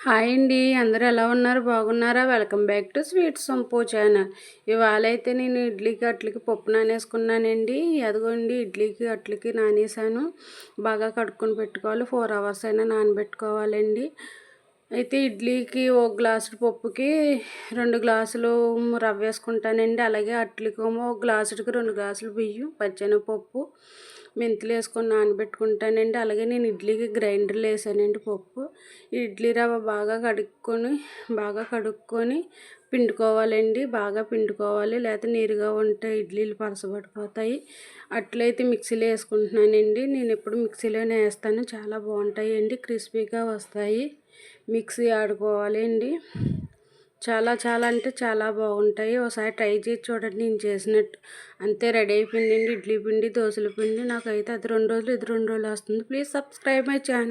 Hi అండి. అందరూ ఎలా ఉన్నారు? బాగున్నారా? Welcome back to sweet Sampoo channel. ఇవాళ అయితే నేను ఇడ్లీకి అట్లకి పప్పు నానేసుకున్నానండి. అదిగోండి ఇడ్లీకి అట్లకి నానేసాను. బాగా కడుక్కొని పెట్టుకోవాలి. 4 అవర్స్ అయినా నానబెట్టుకోవాలండి. అయితే ఇడ్లీకి ఒక గ్లాసు పప్పుకి 2 గ్లాసులు రవ్వ వేసుకుంటానండి. అలాగే అట్లకేమో ఒక గ్లాసుకి 2 గ్లాసులు బియ్యం, పచ్చెనగపప్పు, మెంతులు వేసుకొని నానబెట్టుకుంటానండి. అలాగే నేను ఇడ్లీకి గ్రైండర్లో వేసానండి పప్పు. ఇడ్లీ రవ్వ బాగా కడుక్కొని పిండుకోవాలండి. బాగా పిండుకోవాలి, లేకపోతే నీరుగా ఉంటే ఇడ్లీలు పలసపడిపోతాయి. అట్లయితే మిక్సీలో వేసుకుంటున్నానండి. నేను ఎప్పుడు మిక్సీలోనే వేస్తాను. చాలా బాగుంటాయండి, క్రిస్పీగా వస్తాయి. మిక్సీ ఆడుకోవాలండి. చాలా చాలా అంటే చాలా బాగుంటాయి. ఒకసారి ట్రై చేసి చూడండి నేను చేసినట్టు. అంతే, రెడీ అయిపోయిందండి ఇడ్లీ పిండి, దోశల పిండి. నాకైతే అది 2 రోజులు, ఇది 2 రోజులు వస్తుంది. Please subscribe my channel.